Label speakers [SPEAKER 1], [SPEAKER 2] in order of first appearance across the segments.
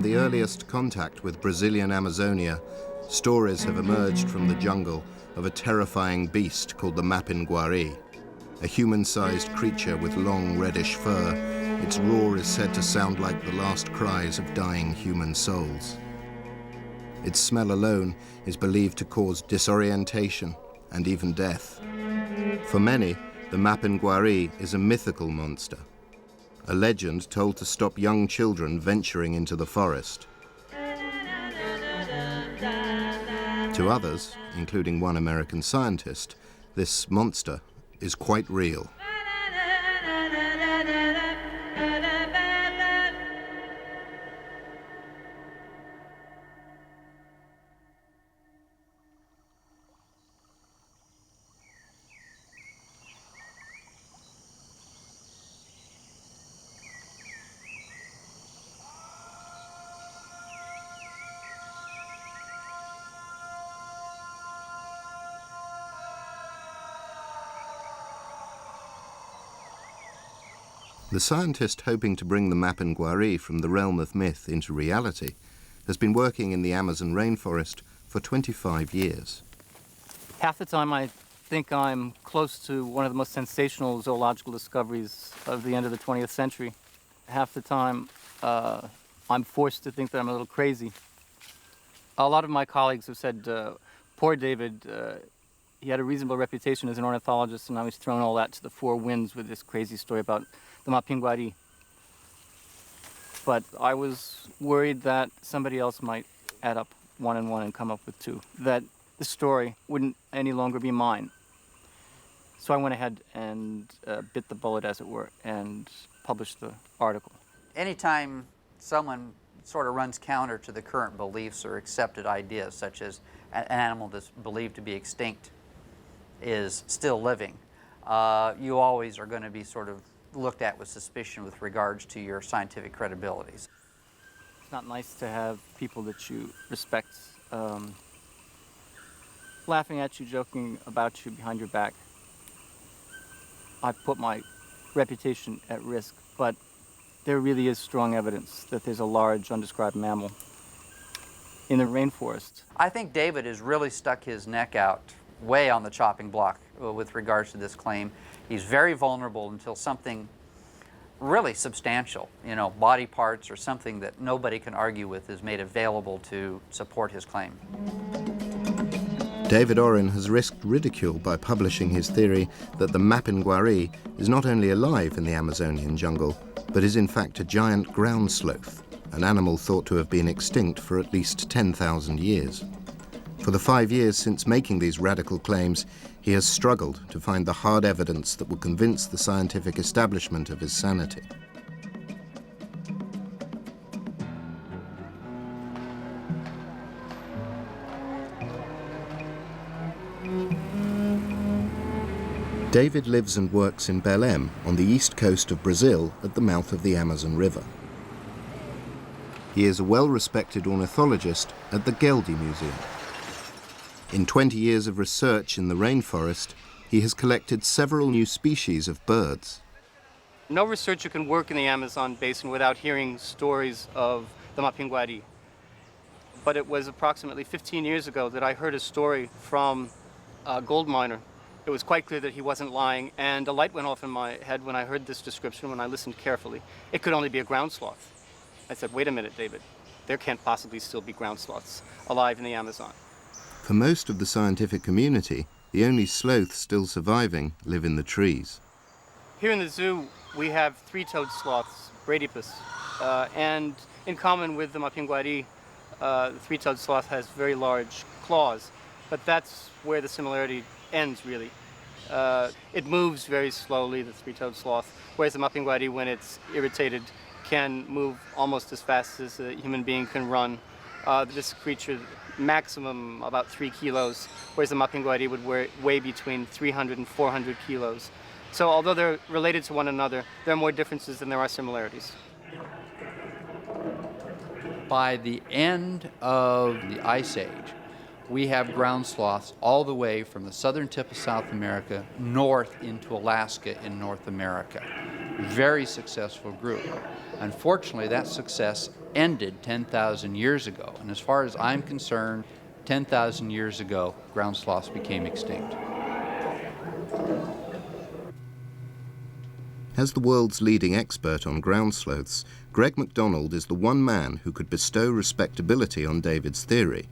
[SPEAKER 1] the earliest contact with Brazilian Amazonia, stories have emerged from the jungle of a terrifying beast called the Mapinguari, a human-sized creature with long reddish fur. Its roar is said to sound like the last cries of dying human souls. Its smell alone is believed to cause disorientation and even death. For many, the Mapinguari is a mythical monster, a legend told to stop young children venturing into the forest. To others, including one American scientist, this monster is quite real. The scientist hoping to bring the Mapinguari from the realm of myth into reality has been working in the Amazon rainforest for 25 years.
[SPEAKER 2] Half the time I think I'm close to one of the most sensational zoological discoveries of the end of the 20th century. Half the time I'm forced to think that I'm a little crazy. A lot of my colleagues have said, poor David, he had a reasonable reputation as an ornithologist, and now he's thrown all that to the four winds with this crazy story about the Mapinguari. But I was worried that somebody else might add up one and one and come up with two, that the story wouldn't any longer be mine. So I went ahead and bit the bullet, as it were, and published the article.
[SPEAKER 3] Anytime someone sort of runs counter to the current beliefs or accepted ideas, such as an animal that's believed to be extinct is still living, you always are going to be sort of looked at with suspicion with regards to your scientific credibilities.
[SPEAKER 2] It's not nice to have people that you respect laughing at you, joking about you behind your back. I've put my reputation at risk, but there really is strong evidence that there's a large undescribed mammal in the rainforest.
[SPEAKER 3] I think David has really stuck his neck out way on the chopping block with regards to this claim. He's very vulnerable until something really substantial, body parts or something that nobody can argue with, is made available to support his claim.
[SPEAKER 1] David Oren has risked ridicule by publishing his theory that the Mapinguari is not only alive in the Amazonian jungle, but is in fact a giant ground sloth, an animal thought to have been extinct for at least 10,000 years. For the 5 years since making these radical claims, he has struggled to find the hard evidence that will convince the scientific establishment of his sanity. David lives and works in Belém, on the east coast of Brazil, at the mouth of the Amazon River. He is a well-respected ornithologist at the Geldi Museum. In 20 years of research in the rainforest, he has collected several new species of birds.
[SPEAKER 2] No researcher can work in the Amazon basin without hearing stories of the Mapinguari. But it was approximately 15 years ago that I heard a story from a gold miner. It was quite clear that he wasn't lying, and a light went off in my head when I heard this description, when I listened carefully. It could only be a ground sloth. I said, wait a minute, David. There can't possibly still be ground sloths alive in the Amazon.
[SPEAKER 1] For most of the scientific community, the only sloths still surviving live in the trees.
[SPEAKER 2] Here in the zoo, we have three-toed sloths, Bradypus, and in common with the Mapinguari, the three-toed sloth has very large claws, but that's where the similarity ends, really. It moves very slowly, the three-toed sloth, whereas the Mapinguari, when it's irritated, can move almost as fast as a human being can run. This creature, maximum about 3 kilos, whereas the Mapinguari would weigh between 300 and 400 kilos. So although they're related to one another, there are more differences than there are similarities.
[SPEAKER 3] By the end of the Ice Age, we have ground sloths all the way from the southern tip of South America north into Alaska in North America. very successful group. Unfortunately, that success ended 10,000 years ago, and as far as I'm concerned, 10,000 years ago, ground sloths became extinct.
[SPEAKER 1] As the world's leading expert on ground sloths, Greg MacDonald is the one man who could bestow respectability on David's theory.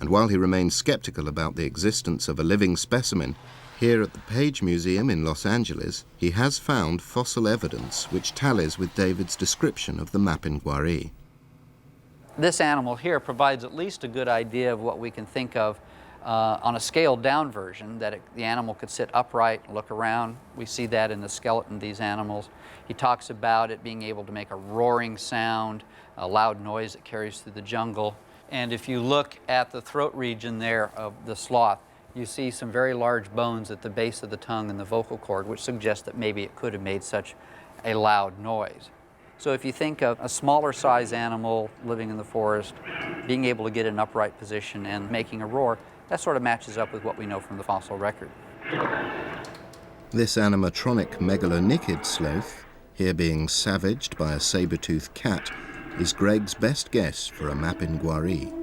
[SPEAKER 1] And while he remains skeptical about the existence of a living specimen, here at the Page Museum in Los Angeles, he has found fossil evidence which tallies with David's description of the Mapinguari.
[SPEAKER 3] This animal here provides at least a good idea of what we can think of on a scaled down version, that the animal could sit upright and look around. We see that in the skeleton of these animals. He talks about it being able to make a roaring sound, a loud noise that carries through the jungle. And if you look at the throat region there of the sloth, you see some very large bones at the base of the tongue and the vocal cord, which suggests that maybe it could have made such a loud noise. So if you think of a smaller size animal living in the forest, being able to get an upright position and making a roar, that sort of matches up with what we know from the fossil record.
[SPEAKER 1] This animatronic megalonychid sloth, here being savaged by a saber-toothed cat, is Greg's best guess for a Mapinguari.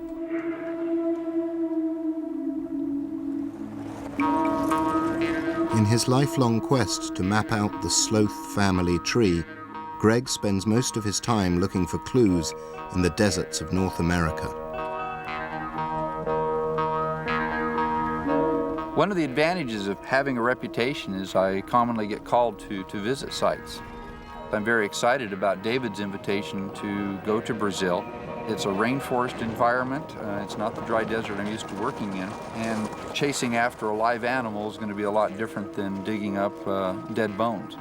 [SPEAKER 1] In his lifelong quest to map out the sloth family tree, Greg spends most of his time looking for clues in the deserts of North America.
[SPEAKER 4] One of the advantages of having a reputation is I commonly get called to visit sites. I'm very excited about David's invitation to go to Brazil. It's a rainforest environment. It's not the dry desert I'm used to working in. And chasing after a live animal is going to be a lot different than digging up dead bones.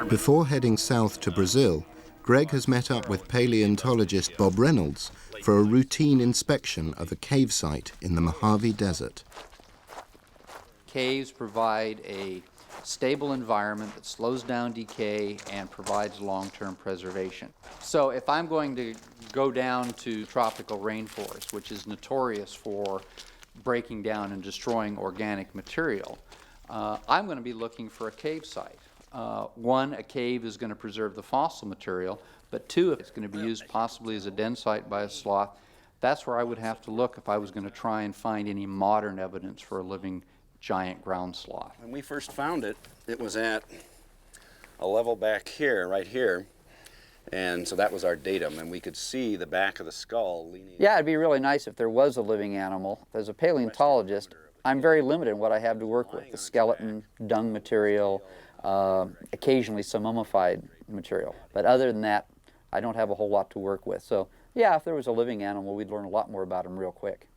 [SPEAKER 1] Before heading south to Brazil, Greg has met up with paleontologist Bob Reynolds for a routine inspection of a cave site in the Mojave Desert.
[SPEAKER 3] Caves provide a stable environment that slows down decay and provides long-term preservation. So if I'm going to go down to tropical rainforest, which is notorious for breaking down and destroying organic material, I'm going to be looking for a cave site. One, a cave is going to preserve the fossil material, but two, if it's going to be used possibly as a den site by a sloth, that's where I would have to look if I was going to try and find any modern evidence for a living giant ground sloth.
[SPEAKER 5] When we first found it, it was at a level back here, right here, and so that was our datum, and we could see the back of the skull leaning.
[SPEAKER 3] Yeah, it'd be really nice if there was a living animal. As a paleontologist, I'm very limited in what I have to work with: the skeleton, dung material, occasionally some mummified material. But other than that, I don't have a whole lot to work with. So yeah, if there was a living animal, we'd learn a lot more about him real quick.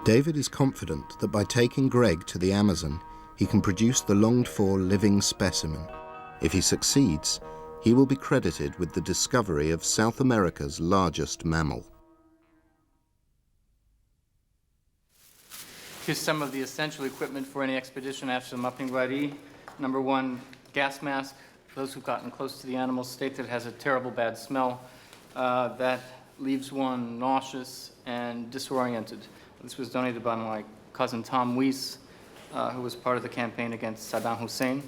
[SPEAKER 1] David is confident that by taking Greg to the Amazon, he can produce the longed-for living specimen. If he succeeds, he will be credited with the discovery of South America's largest mammal.
[SPEAKER 2] Here's some of the essential equipment for any expedition after the Mapinguari. Number one, gas mask. Those who've gotten close to the animal state that it has a terrible bad smell that leaves one nauseous and disoriented. This was donated by my cousin Tom Weiss, who was part of the campaign against Saddam Hussein.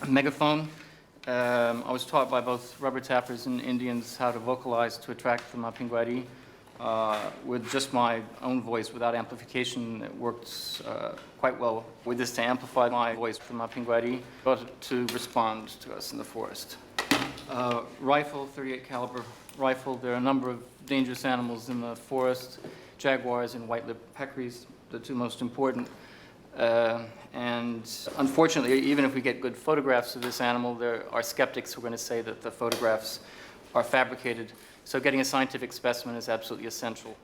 [SPEAKER 2] A megaphone. I was taught by both rubber tappers and Indians how to vocalize to attract the Mapinguari. With just my own voice, without amplification, it worked quite well with this to amplify my voice for Mapinguari, but to respond to us in the forest. Rifle, 38 caliber rifle. There are a number of dangerous animals in the forest: jaguars and white-lipped peccaries, the two most important. And unfortunately, even if we get good photographs of this animal, there are skeptics who are going to say that the photographs are fabricated. So getting a scientific specimen is absolutely essential.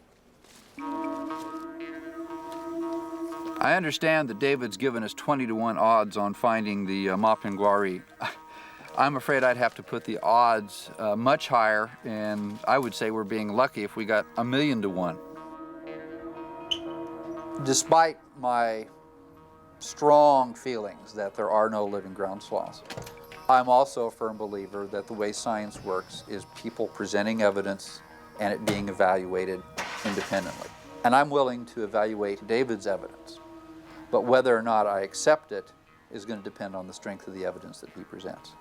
[SPEAKER 4] I understand that David's given us 20-to-1 odds on finding the Mapinguari. I'm afraid I'd have to put the odds much higher, and I would say we're being lucky if we got 1,000,000 to 1. Despite my strong feelings that there are no living ground sloths, I'm also a firm believer that the way science works is people presenting evidence and it being evaluated independently. And I'm willing to evaluate David's evidence. But whether or not I accept it is going to depend on the strength of the evidence that he presents.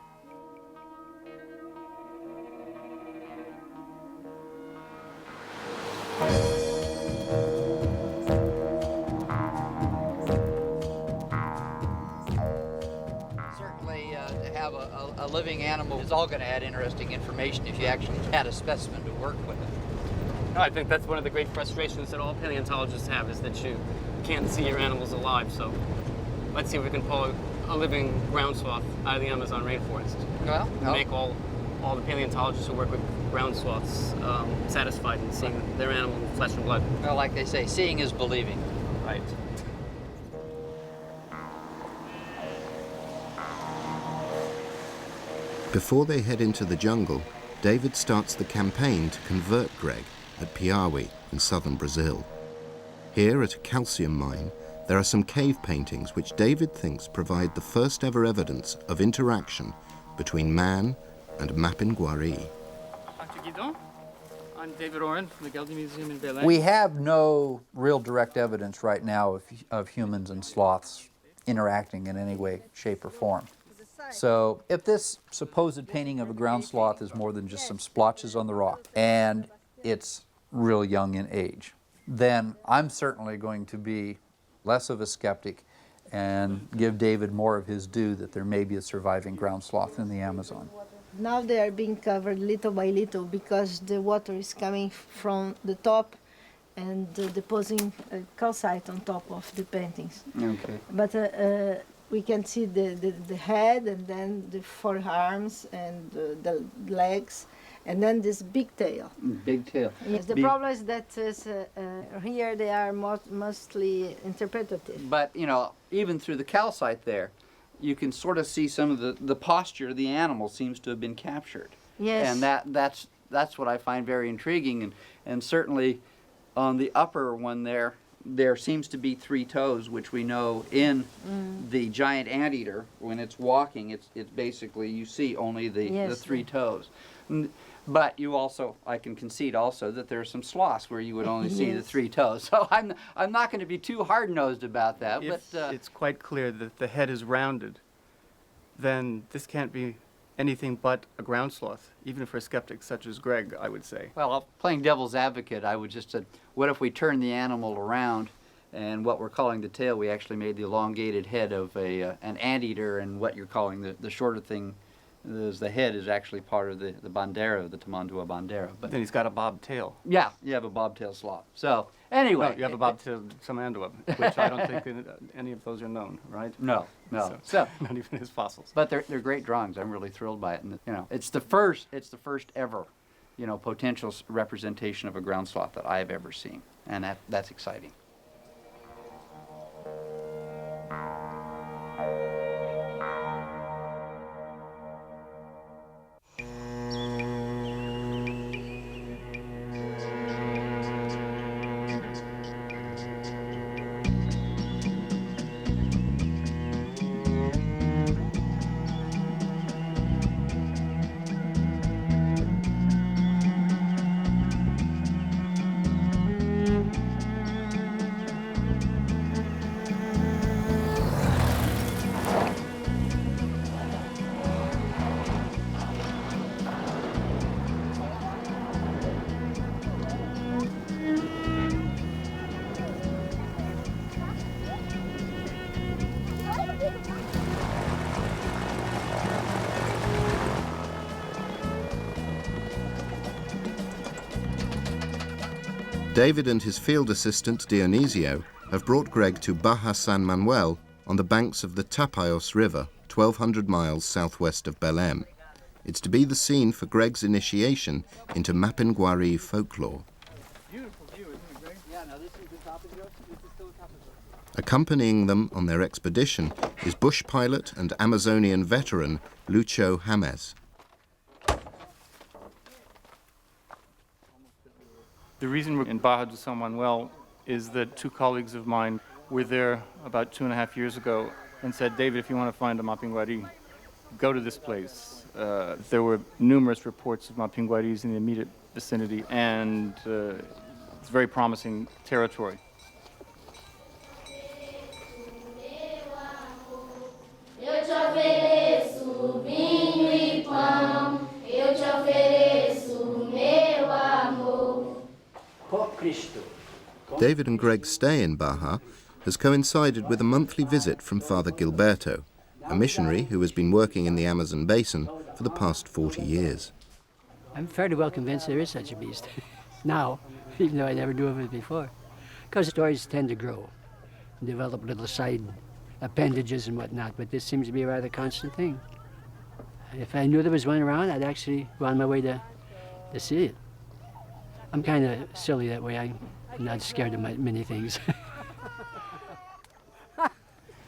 [SPEAKER 3] Certainly, to have a living animal is all going to add interesting information if you actually had a specimen to work with.
[SPEAKER 2] No, I think that's one of the great frustrations that all paleontologists have, is that you can't see your animals alive. So let's see if we can pull a living ground sloth out of the Amazon rainforest.
[SPEAKER 3] Well, no.
[SPEAKER 2] Make all the paleontologists who work with ground sloths satisfied in seeing their animal in flesh and blood.
[SPEAKER 3] Well, like they say, seeing is believing.
[SPEAKER 2] Right.
[SPEAKER 1] Before they head into the jungle, David starts the campaign to convert Greg at Piauí in southern Brazil. Here at a calcium mine, there are some cave paintings which David thinks provide the first ever evidence of interaction between man and Mapinguari.
[SPEAKER 2] Dr. Guidon, I'm David Oren from the Geldy Museum in Belém.
[SPEAKER 4] We have no real direct evidence right now of humans and sloths interacting in any way, shape, or form. So if this supposed painting of a ground sloth is more than just some splotches on the rock, and it's real young in age, then I'm certainly going to be less of a skeptic and give David more of his due that there may be a surviving ground sloth in the Amazon.
[SPEAKER 6] Now they are being covered little by little because the water is coming from the top and depositing calcite on top of the paintings.
[SPEAKER 4] Okay.
[SPEAKER 6] But we can see the head and then the forearms and the legs and then this big tail.
[SPEAKER 4] Big tail.
[SPEAKER 6] Yes, the problem is that here they are mostly interpretative.
[SPEAKER 4] But, you know, even through the calcite there, you can sort of see some of the posture of the animal seems to have been captured.
[SPEAKER 6] Yes.
[SPEAKER 4] And that's what I find very intriguing. And certainly on the upper one there seems to be 3 toes, which we know in the giant anteater, when it's walking, it's basically, you see only the 3 toes. But you also, I can concede also that there are some sloths where you would only see the 3 toes. So I'm not going to be too hard-nosed about that.
[SPEAKER 2] If
[SPEAKER 4] But
[SPEAKER 2] it's quite clear that the head is rounded, then this can't be anything but a ground sloth, even for a skeptic such as Greg, I would say.
[SPEAKER 3] Well, playing devil's advocate, I would just say, what if we turn the animal around and what we're calling the tail, we actually made the elongated head of an anteater, and what you're calling the shorter thing is the head is actually part of the bandera, the Tamandua bandera. But
[SPEAKER 2] Then he's got a bob tail.
[SPEAKER 3] yeah, you have a bobtail sloth. So anyway.
[SPEAKER 2] No, you have a bobtail Tamandua, which I don't think any of those are known, right?
[SPEAKER 3] No. So,
[SPEAKER 2] not even his fossils.
[SPEAKER 3] but they're great drawings. I'm really thrilled by it. And you know, it's the first ever, you know, potential representation of a ground sloth that I've ever seen, and that's exciting.
[SPEAKER 1] David and his field assistant Dionisio have brought Greg to Baja San Manuel on the banks of the Tapajos River, 1,200 miles southwest of Belém. It's to be the scene for Greg's initiation into Mapinguari folklore.
[SPEAKER 2] Beautiful view, isn't it, Greg? Yeah, now this is the Tapajos. This is still Tapajos.
[SPEAKER 1] Accompanying them on their expedition is bush pilot and Amazonian veteran Lucho James.
[SPEAKER 2] The reason we're in Baja de San Manuel is that 2 colleagues of mine were there about 2.5 years ago and said, David, if you want to find a Mapinguari, go to this place. There were numerous reports of Mapinguaris in the immediate vicinity, and It's very promising territory.
[SPEAKER 1] David and Greg's stay in Baja has coincided with a monthly visit from Father Gilberto, a missionary who has been working in the Amazon basin for the past 40 years.
[SPEAKER 7] I'm fairly well convinced there is such a beast now, even though I never knew of it before. Because stories tend to grow, and develop little side appendages and whatnot, but this seems to be a rather constant thing. If I knew there was one around, I'd actually go on my way to see it. I'm kind of silly that way. I'm not scared of many things.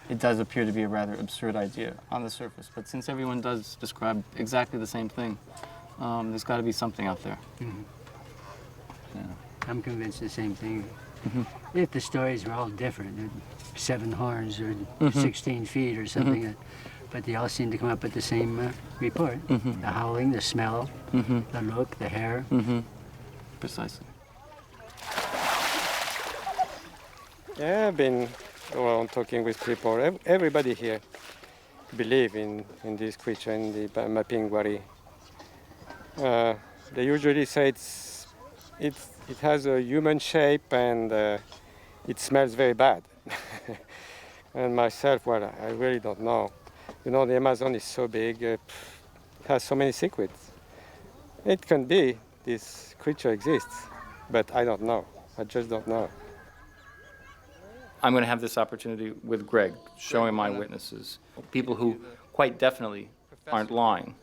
[SPEAKER 2] It does appear to be a rather absurd idea on the surface, but since everyone does describe exactly the same thing, there's got to be something out there.
[SPEAKER 7] Mm-hmm.
[SPEAKER 2] Yeah.
[SPEAKER 7] I'm convinced the same thing. Mm-hmm. If the stories were all different, 7 horns or 16 feet or something, but they all seem to come up with the same report. The howling, the smell, the look, the hair.
[SPEAKER 2] Precisely.
[SPEAKER 8] Yeah, I've been around talking with people. Everybody here believe in this creature, in the Mapinguari. They usually say it has a human shape and it smells very bad. And myself, well, I really don't know. You know, the Amazon is so big, it has so many secrets. It can be this creature exists, but I don't know. I just don't know.
[SPEAKER 2] I'm going to have this opportunity with Greg, showing my witnesses, people who quite definitely aren't lying.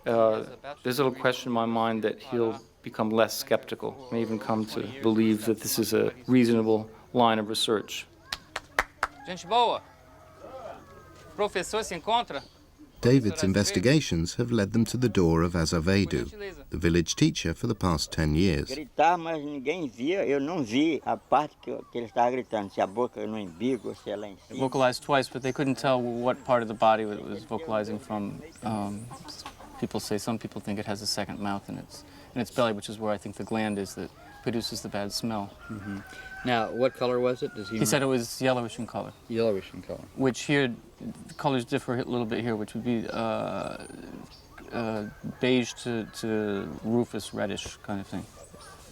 [SPEAKER 2] There's a little question in my mind that he'll become less skeptical, may even come to believe that this is a reasonable line of research.
[SPEAKER 9] Gente boa. Professor se encontra?
[SPEAKER 1] David's investigations have led them to the door of Azevedo, the village teacher for the past 10 years.
[SPEAKER 10] Gritar, mas ninguém via. Eu não vi a parte que ele estava gritando, se a boca no umbigo, se é lá em cima.
[SPEAKER 2] Vocalized twice, but they couldn't tell what part of the body it was vocalizing from. People say, some people think it has a second mouth in its belly, which is where I think the gland is that produces the bad smell.
[SPEAKER 3] Now, what color was it?
[SPEAKER 2] He said it was yellowish in color.
[SPEAKER 3] Yellowish in color.
[SPEAKER 2] Which here, the colors differ a little bit here, which would be beige to rufous reddish kind of thing.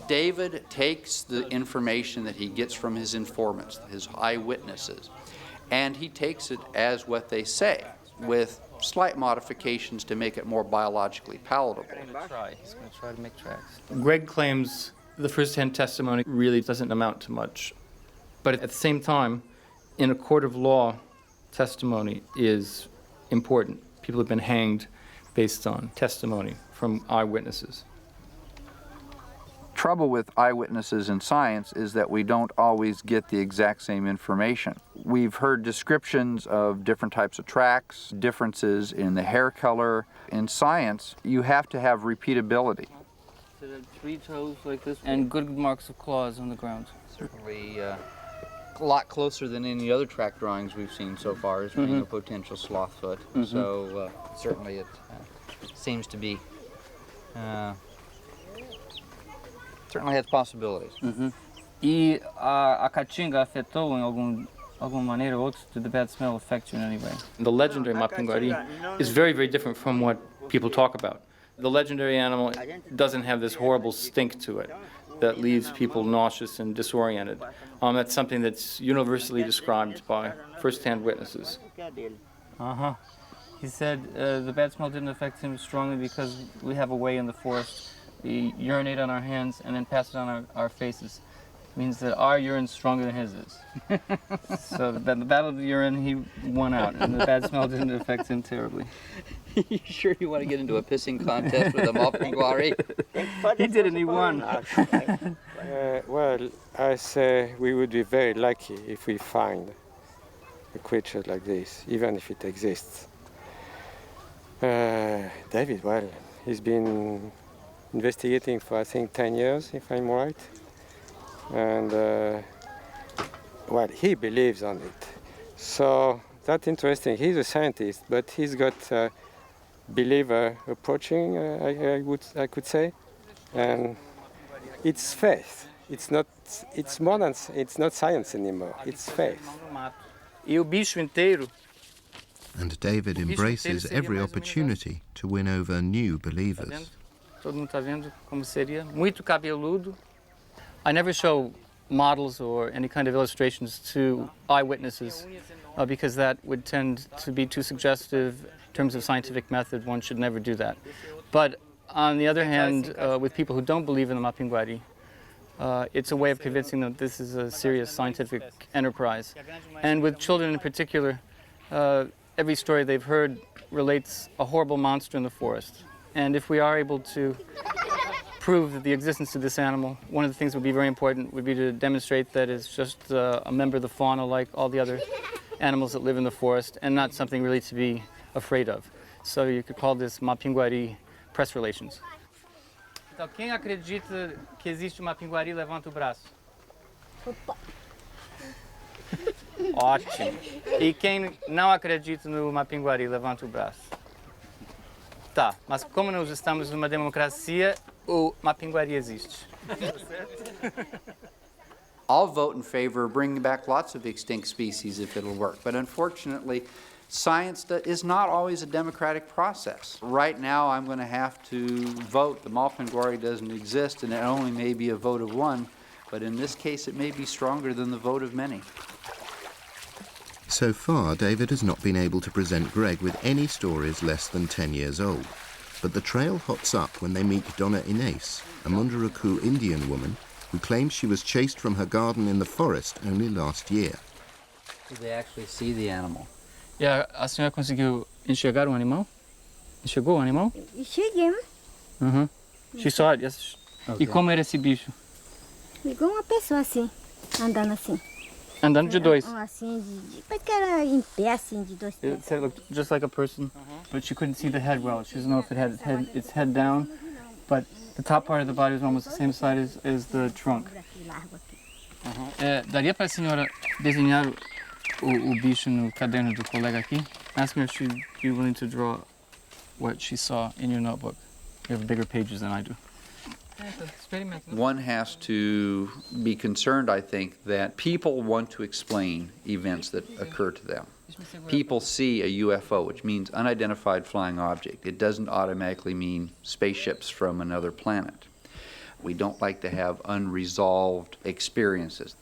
[SPEAKER 3] David takes the information that he gets from his informants, his eyewitnesses, and he takes it as what they say, with slight modifications to make it more biologically palatable.
[SPEAKER 2] He's going to try to make tracks. Greg claims the first-hand testimony really doesn't amount to much. But at the same time, in a court of law, testimony is important. People have been hanged based on testimony from eyewitnesses.
[SPEAKER 4] Trouble with eyewitnesses in science is that we don't always get the exact same information. We've heard descriptions of different types of tracks, differences in the hair color. In science, you have to have repeatability.
[SPEAKER 2] So there are 3 toes like this, and good marks of claws on the ground.
[SPEAKER 3] Certainly a lot closer than any other track drawings we've seen so far as being a potential sloth foot. So certainly it seems to be, certainly has possibilities.
[SPEAKER 2] E a caatinga afetou em alguma maneira ou outra? Did the bad smell affect you in any way? The legendary Mapinguari is very, very different from what people talk about. The legendary animal doesn't have this horrible stink to it that leaves people nauseous and disoriented. That's something that's universally described by first-hand witnesses. He said the bad smell didn't affect him strongly because we have a way in the forest. We urinate on our hands and then pass it on our faces. It means that our urine's stronger than his is. So the battle of the urine, he won out, and the bad smell didn't affect him terribly.
[SPEAKER 3] You sure you want to get into a pissing contest with a Mapinguari?
[SPEAKER 2] He did, and he won.
[SPEAKER 8] Well, I say we would be very lucky if we find a creature like this, even if it exists. David, well, he's been investigating for, I think, 10 years, if I'm right. And, well, he believes on it. So that's interesting. He's a scientist, but he's got a believer approaching, I could say. And it's faith. it's more than, it's not science anymore, it's faith.
[SPEAKER 9] E o bicho inteiro,
[SPEAKER 1] And David embraces every opportunity to win over new
[SPEAKER 2] Tá
[SPEAKER 1] believers.
[SPEAKER 2] vendo? Todo mundo está vendo como seria. Muito cabeludo. I never show models or any kind of illustrations to eyewitnesses because that would tend to be too suggestive in terms of scientific method. One should never do that. But on the other hand, with people who don't believe in the Mapinguari, it's a way of convincing them that this is a serious scientific enterprise. And with children in particular, every story they've heard relates a horrible monster in the forest. And if we are able to prove that the existence of this animal, one of the things that would be very important would be to demonstrate that it's just a member of the fauna like all the other animals that live in the forest and not something really to be afraid of. So you could call this Mapinguari press relations. Então, quem acredita que existe uma Mapinguari, levanta o braço. Ótimo. E quem não acredita no Mapinguari, levanta o braço. Tá, mas como nós estamos numa democracia, o Mapinguari existe.
[SPEAKER 3] I'll vote in favor of bringing back lots of extinct species if it'll work. But unfortunately, science is not always a democratic process. Right now, I'm going to have to vote the Mapinguari doesn't exist, and it only may be a vote of one. But in this case, it may be stronger than the vote of many.
[SPEAKER 1] So far, David has not been able to present Greg with any stories less than 10 years old. But the trail hots up when they meet Donna Inés, a Munduruku Indian woman who claims she was chased from her garden in the forest only last year.
[SPEAKER 3] Did they actually see the animal?
[SPEAKER 2] Yeah, a senhora conseguiu enxergar o animal? Enxergou o animal?
[SPEAKER 11] Cheguei,
[SPEAKER 2] She saw it, yes.
[SPEAKER 3] Okay.
[SPEAKER 2] E como era esse bicho?
[SPEAKER 11] igual uma pessoa assim, andando assim.
[SPEAKER 2] Andando de dois.
[SPEAKER 11] Assim, parece que era em pé, assim, de dois pés.
[SPEAKER 2] It said it looked just like a person, but she couldn't see the head well. She doesn't know if it had its head down, but the top part of the body was almost the same size as the trunk. Daria para a senhora desenhar o bicho no caderno do colega aqui? Ask her if she'd be willing to draw what she saw in your notebook. You have bigger pages than I do.
[SPEAKER 4] One has to be concerned, I think, that people want to explain events that occur to them. People see a UFO, which means unidentified flying object. It doesn't automatically mean spaceships from another planet. We don't like to have unresolved experiences.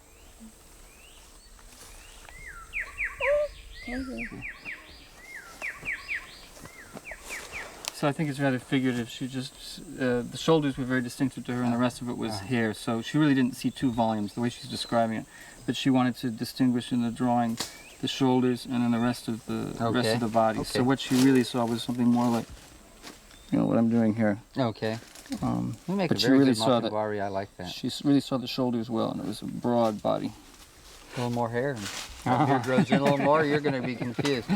[SPEAKER 2] So I think it's rather figurative. She just, the shoulders were very distinctive to her and the rest of it was hair. So she really didn't see two volumes, the way she's describing it. But she wanted to distinguish in the drawing the shoulders and then the rest of the body.
[SPEAKER 3] Okay.
[SPEAKER 2] So what she really saw was something more like, you know, what I'm doing here.
[SPEAKER 3] Okay. We make
[SPEAKER 2] but
[SPEAKER 3] a
[SPEAKER 2] she
[SPEAKER 3] very
[SPEAKER 2] really
[SPEAKER 3] good
[SPEAKER 2] saw
[SPEAKER 3] Mapinguari. I like that.
[SPEAKER 2] She really saw the shoulders well, and it was a broad body.
[SPEAKER 3] A little more hair. Your beard grows in a little more, you're going to be confused.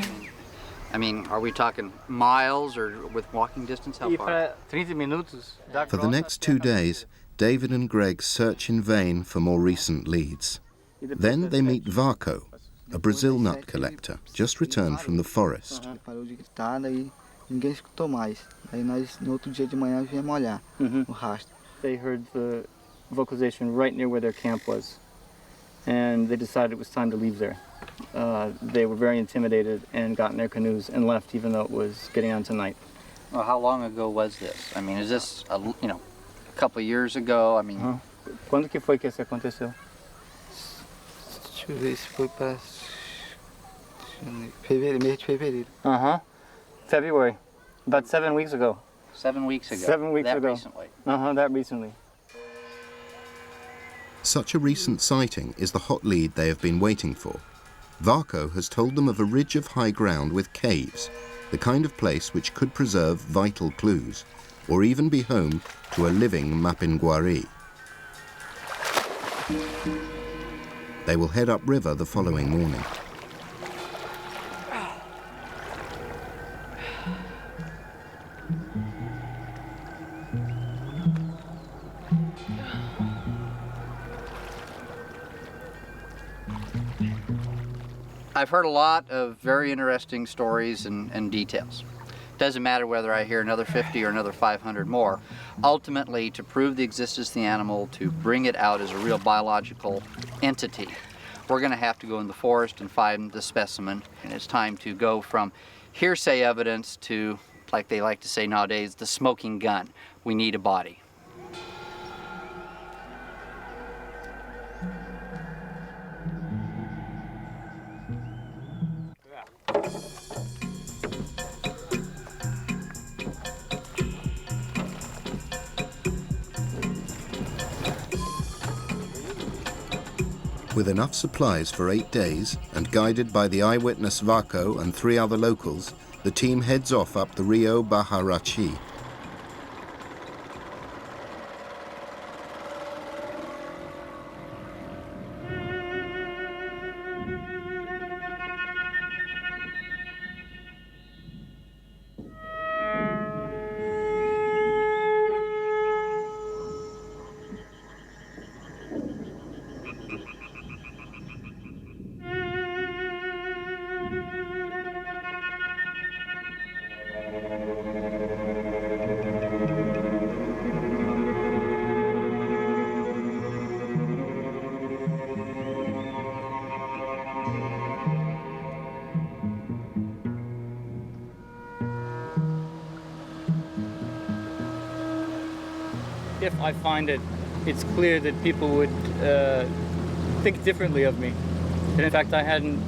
[SPEAKER 3] I mean, are we talking miles or with walking distance? How far?
[SPEAKER 2] 30 minutos.
[SPEAKER 1] For the next 2 days, David and Greg search in vain for more recent leads. Then they meet Varco, a Brazil nut collector, just returned from the forest.
[SPEAKER 12] Parou de gritar, daí ninguém escutou mais. Daí nós, no outro dia de manhã, viemos olhar o rastro.
[SPEAKER 2] They heard the vocalization right near where their camp was, and they decided it was time to leave there. They were very intimidated and got in their canoes and left, even though it was getting on to night.
[SPEAKER 3] Well, how long ago was this? I mean, is this a couple of years ago? I mean,
[SPEAKER 2] Quando que foi que isso aconteceu?
[SPEAKER 12] Deixa eu ver, isso foi para fevereiro, mês de fevereiro.
[SPEAKER 2] February, about 7 weeks ago.
[SPEAKER 3] 7 weeks ago.
[SPEAKER 2] 7 weeks
[SPEAKER 3] that
[SPEAKER 2] ago.
[SPEAKER 3] Recently.
[SPEAKER 2] That recently.
[SPEAKER 1] Such a recent sighting is the hot lead they have been waiting for. Varco has told them of a ridge of high ground with caves, the kind of place which could preserve vital clues, or even be home to a living Mapinguari. They will head upriver the following morning.
[SPEAKER 3] I've heard a lot of very interesting stories and details. Doesn't matter whether I hear another 50 or another 500 more. Ultimately, to prove the existence of the animal, to bring it out as a real biological entity, we're going to have to go in the forest and find the specimen. And it's time to go from hearsay evidence to, like they like to say nowadays, the smoking gun. We need a body.
[SPEAKER 1] With enough supplies for 8 days and guided by the eyewitness Varco and 3 other locals, the team heads off up the Rio Baharachi.
[SPEAKER 2] If I find it, it's clear that people would think differently of me. And in fact, I hadn't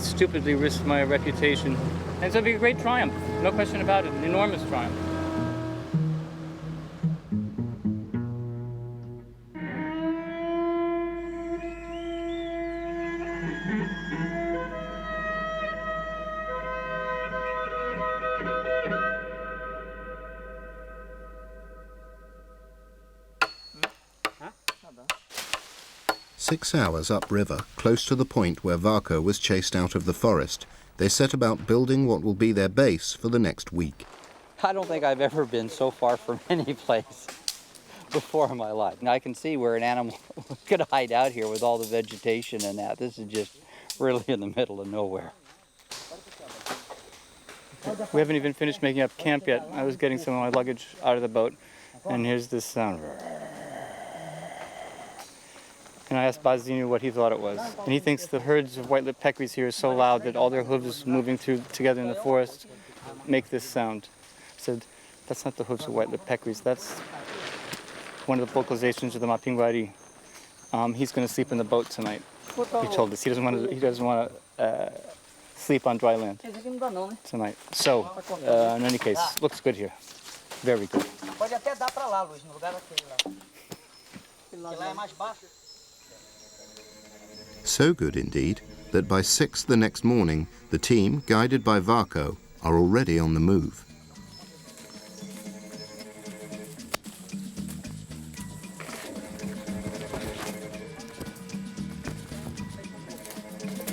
[SPEAKER 2] stupidly risked my reputation. And so it'd be a great triumph, no question about it, an enormous triumph.
[SPEAKER 1] Six hours upriver, close to the point where Varco was chased out of the forest, they set about building what will be their base for the next week.
[SPEAKER 3] I don't think I've ever been so far from any place before in my life. Now I can see where an animal could hide out here with all the vegetation and that. This is just really in the middle of nowhere.
[SPEAKER 2] We haven't even finished making up camp yet. I was getting some of my luggage out of the boat, and here's this sound. And I asked Bazinu what he thought it was. And he thinks the herds of white-lipped peccaries here are so loud that all their hooves moving through together in the forest make this sound. I said, that's not the hooves of white-lipped peccaries. That's one of the vocalizations of the Mapinguari. He's going to sleep in the boat tonight. He told us he doesn't want to sleep on dry land tonight. So, in any case, looks good here. Very good.
[SPEAKER 1] So good indeed that by 6 the next morning, the team, guided by Varco, are already on the move.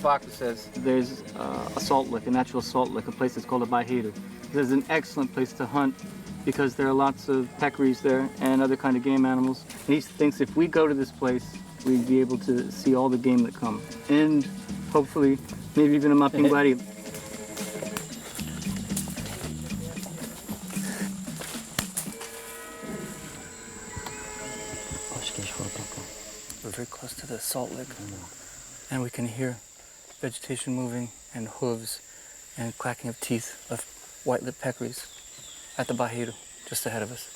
[SPEAKER 2] Varco says there's a salt lick, a natural salt lick, a place that's called a Bahiru. There's an excellent place to hunt because there are lots of peccaries there and other kind of game animals. And he thinks if we go to this place, we'd be able to see all the game that come. And hopefully, maybe even a Mapinguari. We're very close to the salt lick. And we can hear vegetation moving and hooves and clacking of teeth of white-lipped peccaries at the Bahiru, just ahead of us.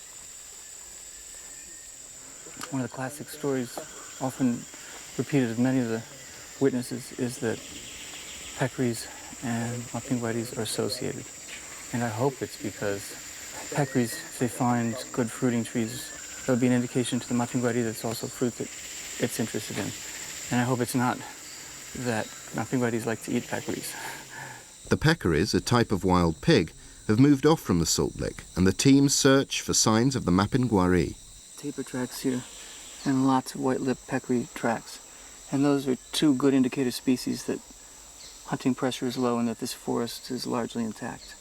[SPEAKER 2] One of the classic stories, often repeated of many of the witnesses, is that peccaries and Mapinguaris are associated. And I hope it's because peccaries, if they find good fruiting trees, that would be an indication to the Mapinguari that it's also fruit that it's interested in. And I hope it's not that Mapinguaris like to eat peccaries.
[SPEAKER 1] The peccaries, a type of wild pig, have moved off from the salt lick, and the team search for signs of the Mapinguari.
[SPEAKER 2] Taper tracks here, and lots of white-lipped peccary tracks. And those are two good indicator species that hunting pressure is low and that this forest is largely intact.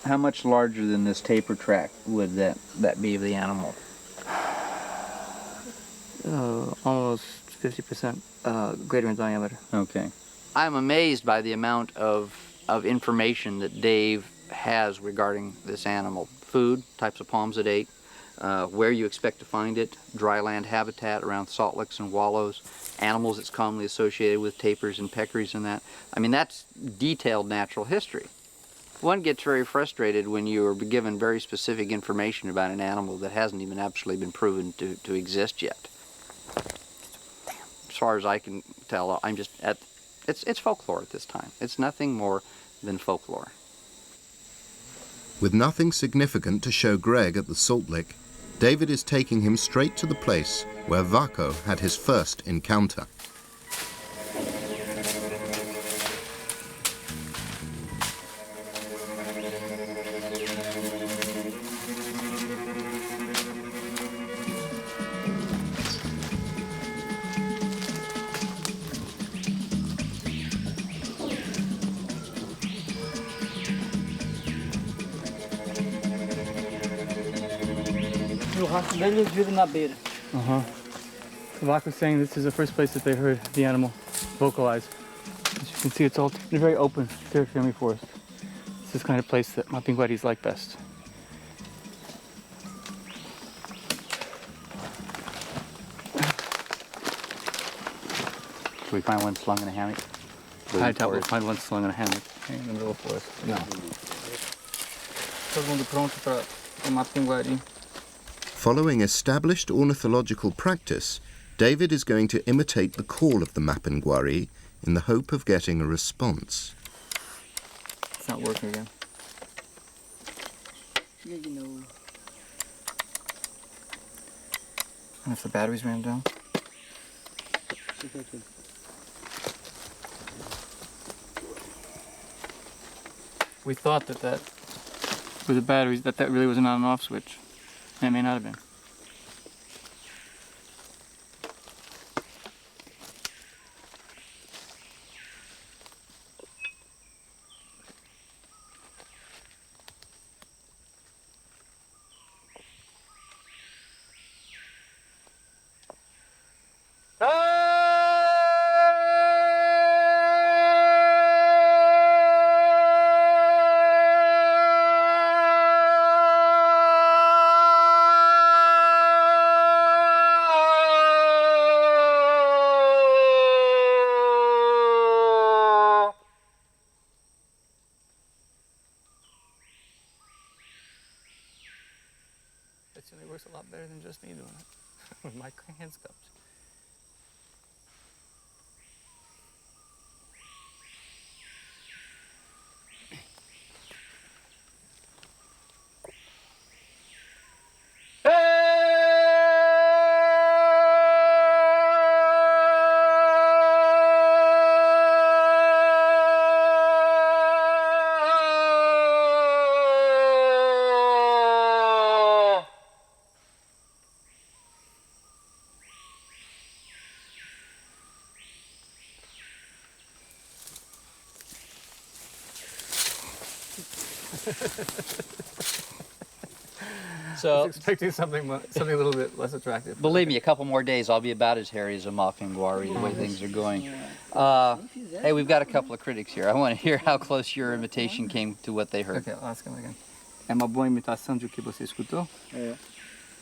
[SPEAKER 3] How much larger than this taper track would that be of the animal?
[SPEAKER 2] Almost 50% greater in diameter.
[SPEAKER 3] Okay. I'm amazed by the amount of information that Dave has regarding this animal. Food, types of palms it ate, where you expect to find it, dry land habitat around salt licks and wallows, animals it's commonly associated with, tapirs and peccaries and that. I mean, that's detailed natural history. One gets very frustrated when you are given very specific information about an animal that hasn't even absolutely been proven to exist yet. As far as I can tell, I'm just it's folklore at this time. It's nothing more than folklore.
[SPEAKER 1] With nothing significant to show Greg at the salt lick, David is taking him straight to the place where Vaco had his first encounter.
[SPEAKER 9] O rastro dele eles viram na beira.
[SPEAKER 2] The Vaco was saying this is the first place that they heard the animal vocalize. As you can see, it's all in a very open, terra-firma forest. It's this kind of place that Mapinguaris like best.
[SPEAKER 3] Can we find one slung in a hammock?
[SPEAKER 2] I doubt we'll find one slung in a hammock hanging in the middle of the forest.
[SPEAKER 3] No.
[SPEAKER 2] Todo mundo pronto para o Mapinguari.
[SPEAKER 1] Following established ornithological practice, David is going to imitate the call of the Mapinguari in the hope of getting a response.
[SPEAKER 2] It's not working again.
[SPEAKER 9] You
[SPEAKER 2] And if the batteries ran down? We thought that with the batteries, that really was an on and off switch. And it may not have been. It certainly works a lot better than just me doing it with my hands cupped.
[SPEAKER 3] So,
[SPEAKER 2] I was expecting something a little bit less attractive.
[SPEAKER 3] believe me, a couple more days, I'll be about as hairy as a Mapinguari, the way things are going. Hey, we've got a couple of critics here. I want to hear how close your imitation came to what they heard.
[SPEAKER 2] Okay, I'll ask him again. É uma boa imitação de o que você escutou?
[SPEAKER 12] É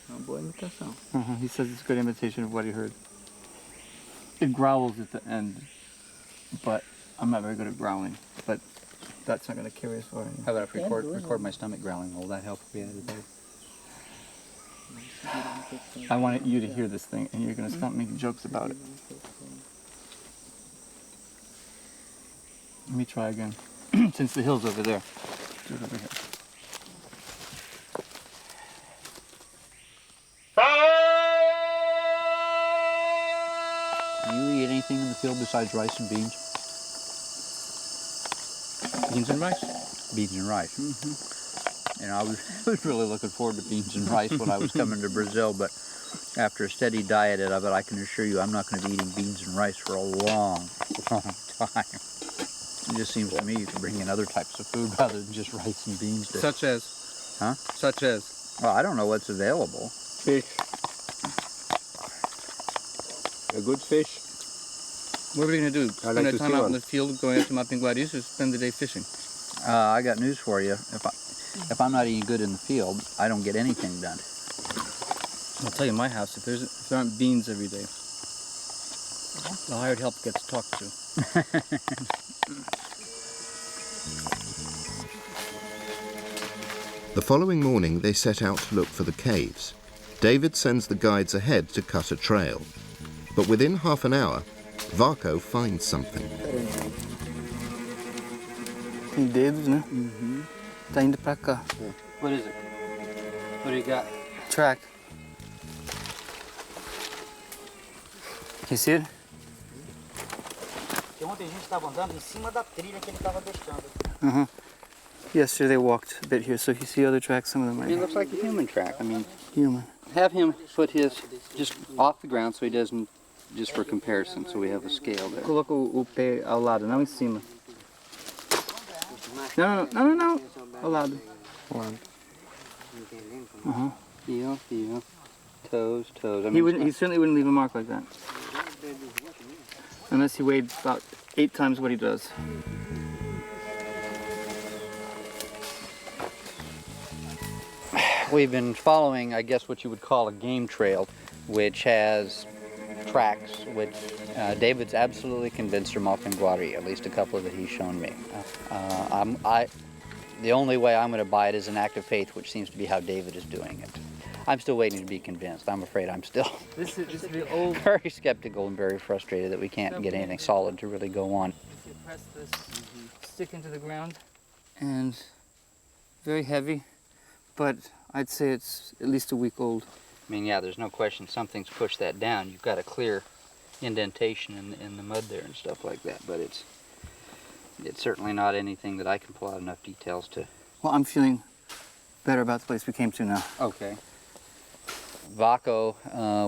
[SPEAKER 12] uma boa imitação.
[SPEAKER 2] He says it's a good imitation of what he heard. It growls at the end, but I'm not very good at growling. But that's not going to carry us far.
[SPEAKER 3] How about if I record my stomach growling? Will that help if we added that?
[SPEAKER 2] I want you to hear this thing, and you're going to stop making jokes about it. Let me try again. Since the hill's over there. Do it over here.
[SPEAKER 3] Do you eat anything in the field besides rice and beans?
[SPEAKER 2] Beans and rice?
[SPEAKER 3] Beans and rice. And I was really looking forward to beans and rice when I was coming to Brazil, but after a steady diet of it, I can assure you I'm not going to be eating beans and rice for a long, long time. It just seems to me you can bring in other types of food rather than just rice and beans.
[SPEAKER 2] Such as?
[SPEAKER 3] Huh?
[SPEAKER 2] Such as?
[SPEAKER 3] Well, I don't know what's available.
[SPEAKER 8] Fish. A good fish.
[SPEAKER 2] What are we going to do? Spend
[SPEAKER 8] like
[SPEAKER 2] our
[SPEAKER 8] to
[SPEAKER 2] time
[SPEAKER 8] see
[SPEAKER 2] out
[SPEAKER 8] one.
[SPEAKER 2] in the field going out to Mapinguaris or spend the day fishing?
[SPEAKER 4] I got news for you. If I'm not eating good in the field, I don't get anything done.
[SPEAKER 2] I'll tell you, in my house, if there aren't beans every day, the hired help gets talked to.
[SPEAKER 1] The following morning, they set out to look for the caves. David sends the guides ahead to cut a trail. But within half an hour, Varco finds something.
[SPEAKER 2] Tem dedos, né? Tá indo pra cá.
[SPEAKER 4] What is it? What do you got?
[SPEAKER 2] Track. Can you see it?
[SPEAKER 9] Ontem a gente estava andando em cima da trilha que ele estava deixando.
[SPEAKER 2] Yesterday they walked a bit here, so if you see other tracks, some of them are
[SPEAKER 4] It looks like a human track. I mean,
[SPEAKER 2] human.
[SPEAKER 4] have him put his just off the ground so he doesn't, just for comparison, so we have a scale there.
[SPEAKER 2] Coloca o pé ao lado, não em cima. Não. Ao lado.
[SPEAKER 4] Heel. Toes. I
[SPEAKER 2] He
[SPEAKER 4] mean,
[SPEAKER 2] he certainly wouldn't leave a mark like that. Unless he weighed about 8 times what he does.
[SPEAKER 3] We've been following, I guess, what you would call a game trail, which has tracks which David's absolutely convinced are Mapinguari, at least a couple that he's shown me. The only way I'm going to buy it is an act of faith, which seems to be how David is doing it. I'm still waiting to be convinced. I'm afraid I'm still
[SPEAKER 2] This is the old.
[SPEAKER 3] very skeptical and very frustrated that we can't get anything solid to really go on.
[SPEAKER 2] If you press this stick into the ground, and very heavy, but I'd say it's at least a week old.
[SPEAKER 4] I mean, yeah, there's no question something's pushed that down. You've got a clear indentation in the mud there and stuff like that, but it's certainly not anything that I can pull out enough details to.
[SPEAKER 2] Well, I'm feeling better about the place we came to now.
[SPEAKER 4] Okay.
[SPEAKER 3] Vaco,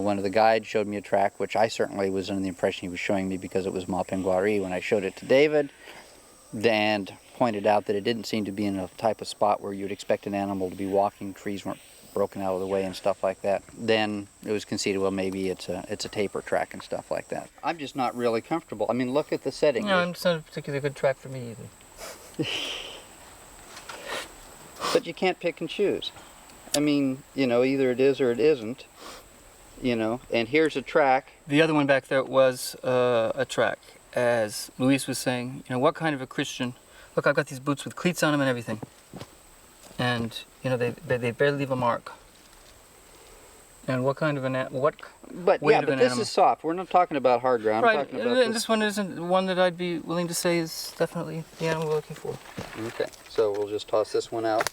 [SPEAKER 3] one of the guides, showed me a track which I certainly was under the impression he was showing me because it was Mapinguari. When I showed it to David and pointed out that it didn't seem to be in a type of spot where you'd expect an animal to be walking, trees weren't broken out of the way and stuff like that, then it was conceded, well, maybe it's a taper track and stuff like that. I'm just not really comfortable. I mean, look at the setting.
[SPEAKER 2] No, it's not a particularly good track for me either.
[SPEAKER 3] But you can't pick and choose. I mean, you know, either it is or it isn't, you know, and here's a track.
[SPEAKER 2] The other one back there was a track. As Luis was saying, you know, what kind of a Christian, look, I've got these boots with cleats on them and everything. And, you know, they barely leave a mark. And what kind of an
[SPEAKER 3] But yeah, but this is soft. We're not talking about hard ground.
[SPEAKER 2] Right,
[SPEAKER 3] We're talking about
[SPEAKER 2] and this one isn't one that I'd be willing to say is definitely the animal we're looking for.
[SPEAKER 3] Okay, so we'll just toss this one out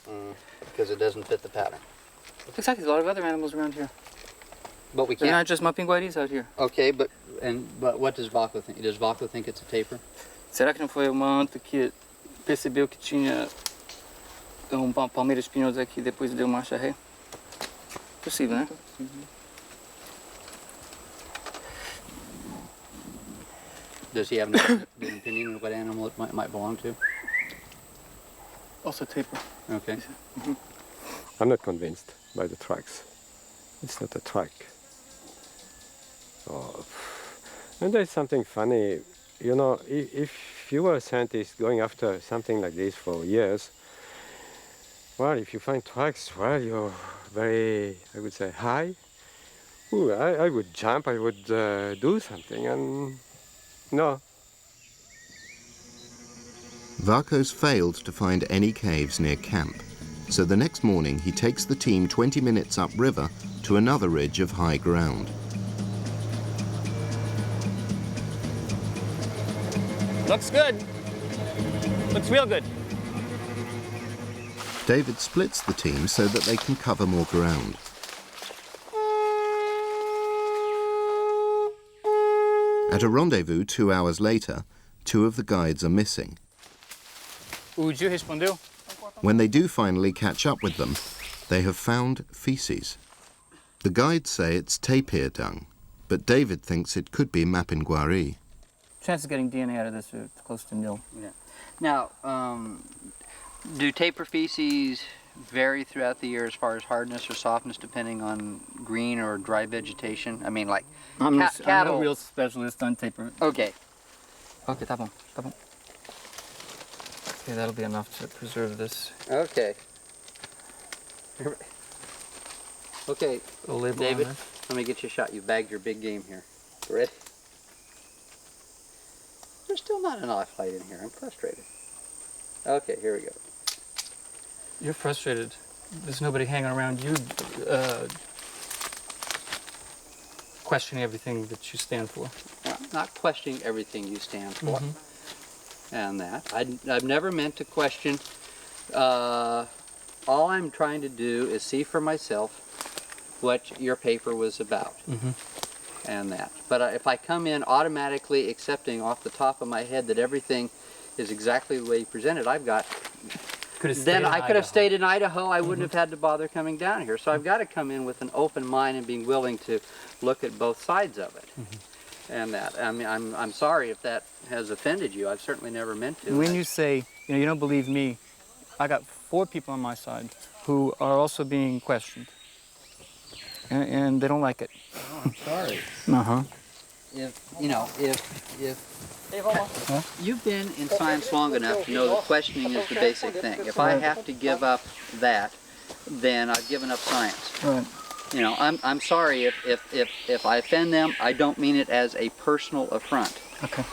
[SPEAKER 3] because it doesn't fit the pattern.
[SPEAKER 2] Exactly, there's a lot of other animals around here.
[SPEAKER 3] But we
[SPEAKER 2] They're
[SPEAKER 3] can't.
[SPEAKER 2] not just Mapinguaris out here.
[SPEAKER 3] Okay, but what does Vaco think? Does Vaco think it's a taper?
[SPEAKER 2] Será que não foi uma anta que percebeu que tinha palmeira espinhosa aqui e depois deu marcha ré? Possível, né?
[SPEAKER 3] Does he have an opinion on what animal it might belong to?
[SPEAKER 2] Also taper.
[SPEAKER 3] Okay.
[SPEAKER 8] I'm not convinced by the tracks. It's not a track. Oh. And there's something funny, you know, if you were a scientist going after something like this for years, well, if you find tracks, well, you're very, I would say, high. Ooh, I would jump, I would do something, and no.
[SPEAKER 1] Varco's failed to find any caves near camp, so the next morning he takes the team 20 minutes upriver to another ridge of high ground.
[SPEAKER 2] Looks good. Looks real good.
[SPEAKER 1] David splits the team so that they can cover more ground. At a rendezvous 2 hours later, 2 of the guides are missing.
[SPEAKER 2] O Gil respondeu?
[SPEAKER 1] When they do finally catch up with them, they have found feces. The guides say it's tapir dung, but David thinks it could be Mapinguari.
[SPEAKER 2] Chance of getting DNA out of this are close to nil.
[SPEAKER 3] Yeah. Now, do taper feces vary throughout the year as far as hardness or softness, depending on green or dry vegetation? I mean, like
[SPEAKER 2] I'm
[SPEAKER 3] cattle.
[SPEAKER 2] a real specialist on taper.
[SPEAKER 3] Okay.
[SPEAKER 2] Okay, tá bom, tá bom. Okay, that'll be enough to preserve this.
[SPEAKER 3] Okay. Okay,
[SPEAKER 2] A label
[SPEAKER 3] David,
[SPEAKER 2] on
[SPEAKER 3] let me get you a shot. You bagged your big game here. Ready? There's still not enough light in here. I'm frustrated. Okay, here we go.
[SPEAKER 2] You're frustrated. There's nobody hanging around you questioning everything that you stand for.
[SPEAKER 3] Well, not questioning everything you stand for. And that. I've never meant to question. All I'm trying to do is see for myself what your paper was about. And that. But if I come in automatically accepting off the top of my head that everything is exactly the way you presented, I've got... Then I could have stayed in Idaho. I wouldn't have had to bother coming down here. So I've got to come in with an open mind and being willing to look at both sides of it. And that. I mean, I'm sorry if that has offended you. I've certainly never meant to.
[SPEAKER 2] When you say, you know, you don't believe me, I got 4 people on my side who are also being questioned. And they don't like it.
[SPEAKER 3] Oh, I'm sorry. If, you know, if you've been in science long enough to know that questioning is the basic thing. If I have to give up that, then I've given up science.
[SPEAKER 2] Right.
[SPEAKER 3] You know, I'm sorry if I offend them. I don't mean it as a personal affront.
[SPEAKER 2] Okay.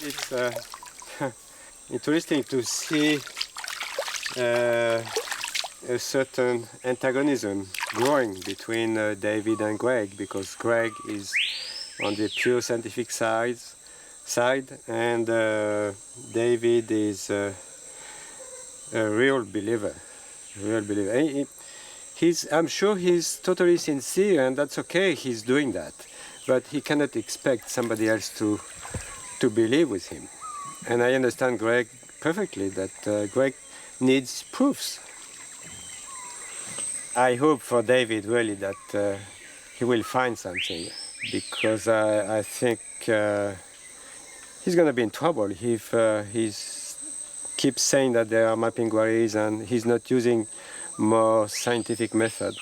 [SPEAKER 8] It's interesting to see a certain antagonism growing between David and Greg, because Greg is on the pure scientific side and David is a real believer. I'm sure he's totally sincere, and that's okay, he's doing that. But he cannot expect somebody else to believe with him. And I understand Greg perfectly, that Greg needs proofs. I hope for David really that he will find something, because I think he's going to be in trouble if he keeps saying that there are Mapinguaris and he's not using more scientific method.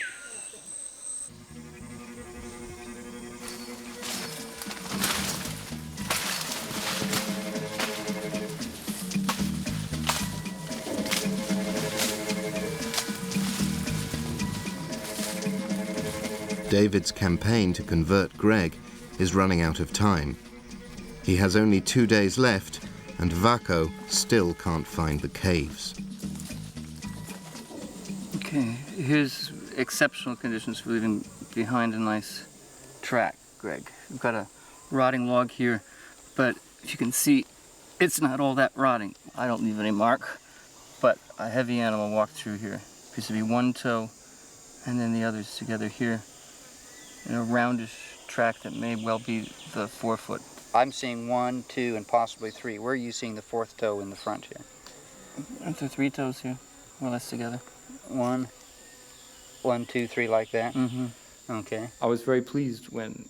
[SPEAKER 1] David's campaign to convert Greg is running out of time. He has only 2 days left, and Vaco still can't find the caves.
[SPEAKER 2] Okay, here's exceptional conditions for leaving behind a nice track, Greg. We've got a rotting log here, but if you can see, it's not all that rotting. I don't leave any mark, but a heavy animal walked through here. Appears to be one toe, and then the others together here, in a roundish track that may well be the 4-foot.
[SPEAKER 3] I'm seeing 1, 2, and possibly 3. Where are you seeing the 4th toe in the front here?
[SPEAKER 2] Aren't there 3 toes here, more or less together?
[SPEAKER 3] 1, 2, 3, like that? Okay.
[SPEAKER 2] I was very pleased when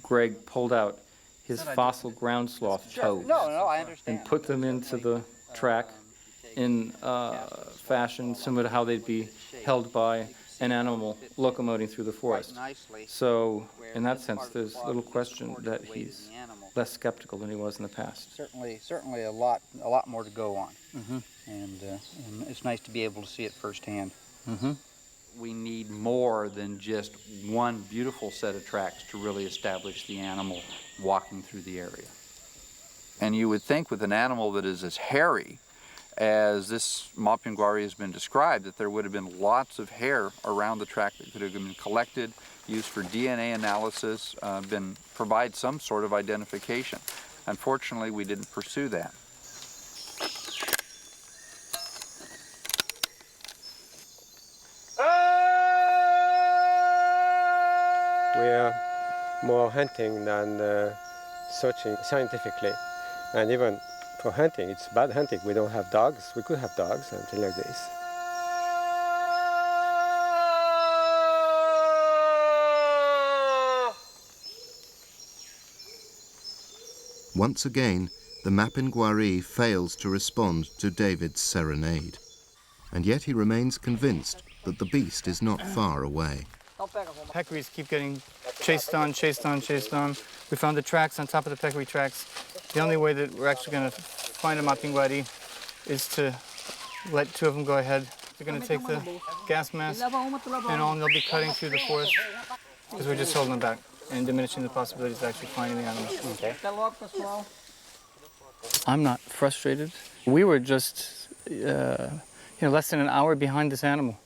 [SPEAKER 2] Greg pulled out his fossil ground sloth toes
[SPEAKER 3] No, I understand.
[SPEAKER 2] and put them into the track in fashion similar to how they'd be held by an animal locomoting through the forest. So in that sense, there's little question that he's less skeptical than he was in the past.
[SPEAKER 3] Certainly a lot more to go on. And it's nice to be able to see it firsthand.
[SPEAKER 4] We need more than just one beautiful set of tracks to really establish the animal walking through the area. And you would think with an animal that is as hairy as this Mapinguari has been described, that there would have been lots of hair around the track that could have been collected, used for DNA analysis, provide some sort of identification. Unfortunately, we didn't pursue that.
[SPEAKER 8] We are more hunting than searching scientifically, and even for hunting, it's bad hunting. We don't have dogs. We could have dogs, something like this.
[SPEAKER 1] Once again, the Mapinguari fails to respond to David's serenade. And yet he remains convinced that the beast is not far away.
[SPEAKER 2] Peccaries keep getting chased on, chased on, chased on. We found the tracks on top of the peccary tracks. The only way that we're actually going to find a Mapinguari is to let two of them go ahead. They're going to take the gas mask and all, and they'll be cutting through the forest because we're just holding them back and diminishing the possibilities of actually finding the animals. Okay. I'm not frustrated. We were just, less than an hour behind this animal.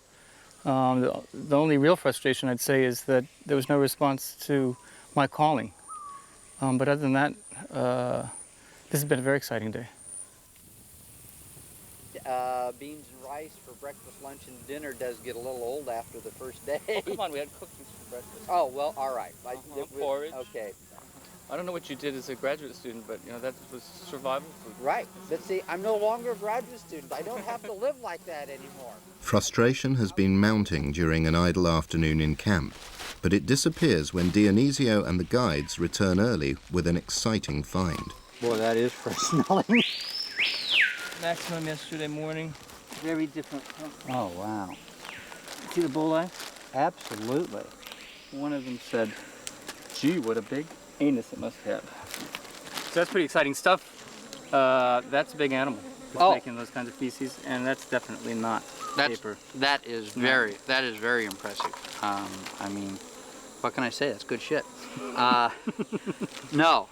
[SPEAKER 2] The only real frustration, I'd say, is that there was no response to my calling. But other than that, this has been a very exciting day.
[SPEAKER 3] Beans and rice for breakfast, lunch, and dinner does get a little old after the first day.
[SPEAKER 2] Oh, come on, we had cookies for breakfast.
[SPEAKER 3] Oh, well, all right.
[SPEAKER 2] Porridge.
[SPEAKER 3] Okay.
[SPEAKER 2] I don't know what you did as a graduate student, but that was survival food.
[SPEAKER 3] Right. But see, I'm no longer a graduate student. I don't have to live like that anymore.
[SPEAKER 1] Frustration has been mounting during an idle afternoon in camp, but it disappears when Dionisio and the guides return early with an exciting find.
[SPEAKER 10] Boy, that is fresh smelling.
[SPEAKER 2] Maximum yesterday morning.
[SPEAKER 3] Very different.
[SPEAKER 10] Oh, wow.
[SPEAKER 2] See the bulleye?
[SPEAKER 10] Absolutely.
[SPEAKER 2] One of them said, "Gee, what a big anus it must have." So that's pretty exciting stuff. That's a big animal that's making those kinds of feces, and that's definitely not paper.
[SPEAKER 3] That is very impressive. I mean, what can I say? That's good shit. No,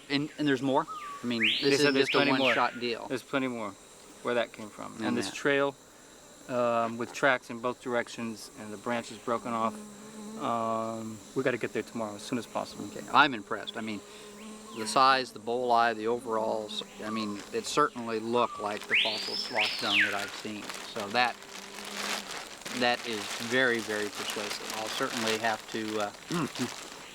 [SPEAKER 3] and there's more. I mean, this isn't just a one-shot deal.
[SPEAKER 2] There's plenty more where that came from.
[SPEAKER 3] And
[SPEAKER 2] And this trail with tracks in both directions and the branches broken off, we got to get there tomorrow as soon as possible.
[SPEAKER 3] Okay, I'm impressed. I mean, the size, the bull eye, the overalls, I mean, it certainly looked like the fossil sloth dung that I've seen. So that is very, very persuasive. I'll certainly have to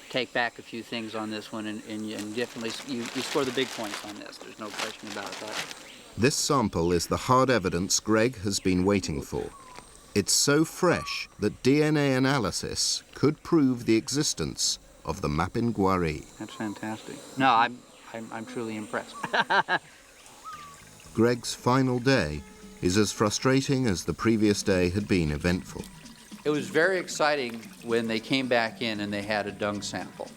[SPEAKER 3] take back a few things on this one, and definitely you score the big points on this. There's no question about that.
[SPEAKER 1] This sample is the hard evidence Greg has been waiting for. It's so fresh that DNA analysis could prove the existence of the Mapinguari.
[SPEAKER 3] That's fantastic. No, I'm truly impressed.
[SPEAKER 1] Greg's final day is as frustrating as the previous day had been eventful.
[SPEAKER 3] It was very exciting when they came back in and they had a dung sample.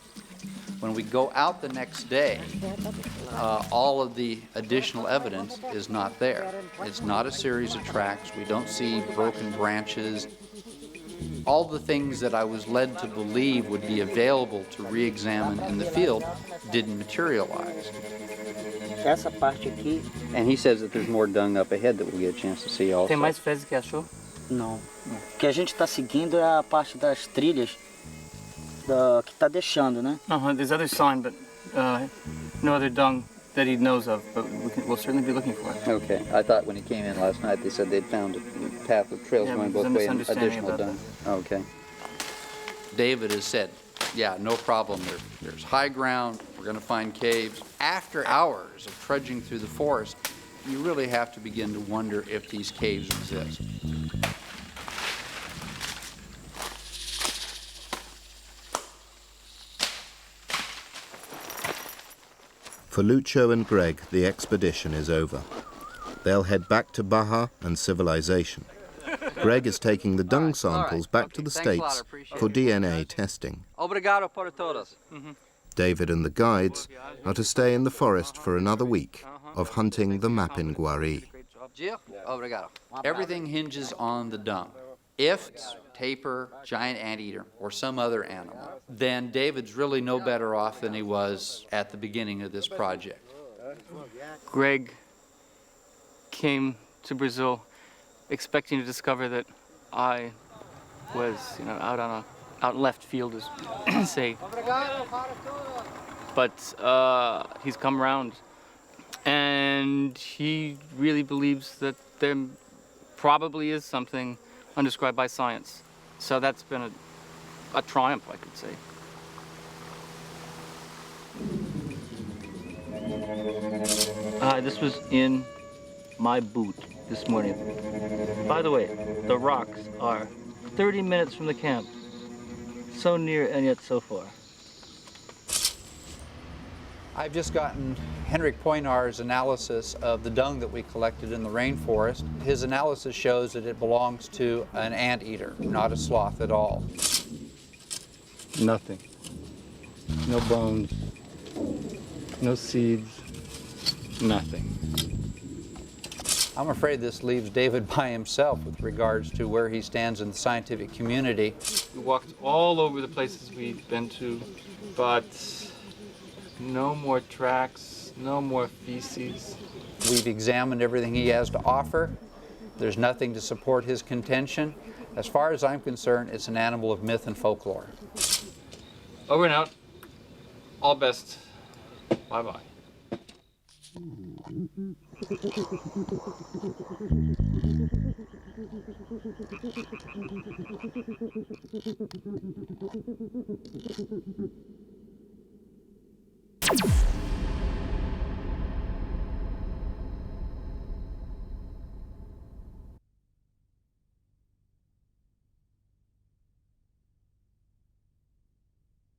[SPEAKER 3] When we go out the next day, all of the additional evidence is not there. It's not a series of tracks. We don't see broken branches. All the things that I was led to believe would be available to re-examine in the field didn't materialize.
[SPEAKER 10] Essa parte aqui.
[SPEAKER 3] And he says that there's more dung up ahead that we'll get a chance to see also.
[SPEAKER 2] Tem mais fezes que achou?
[SPEAKER 10] Não. O que a gente está seguindo é a parte das trilhas que está deixando, né?
[SPEAKER 2] There's other sign, but no other dung that he knows of, but we'll certainly be looking for it.
[SPEAKER 3] Okay. I thought when he came in last night, they said they'd found a path of trails going both ways and additional dung. Okay. David has said, yeah, no problem. There's high ground. We're going to find caves. After hours of trudging through the forest, you really have to begin to wonder if these caves exist.
[SPEAKER 1] For Lucho and Greg, the expedition is over. They'll head back to Baja and civilization. Greg is taking the dung samples back to the States for DNA testing.
[SPEAKER 3] Obrigado por todos.
[SPEAKER 1] David and the guides are to stay in the forest for another week of hunting the Mapinguari.
[SPEAKER 3] Obrigado. Everything hinges on the dung. If it's tapir, giant anteater, or some other animal, then David's really no better off than he was at the beginning of this project.
[SPEAKER 2] Greg came to Brazil expecting to discover that I was, out in left field, as say. But he's come around, and he really believes that there probably is something undescribed by science. So that's been a triumph, I could say. This was in my boot this morning. By the way, the rocks are 30 minutes from the camp. So near and yet so far.
[SPEAKER 3] I've just gotten Henrik Poinar's analysis of the dung that we collected in the rainforest. His analysis shows that it belongs to an anteater, not a sloth at all.
[SPEAKER 2] Nothing. No bones. no seeds, nothing.
[SPEAKER 3] I'm afraid this leaves David by himself with regards to where he stands in the scientific community.
[SPEAKER 2] We walked all over the places we'd been to, but no more tracks, no more feces.
[SPEAKER 3] We've examined everything he has to offer. There's nothing to support his contention. As far as I'm concerned, it's an animal of myth and folklore.
[SPEAKER 2] Over and out. All best. Bye-bye.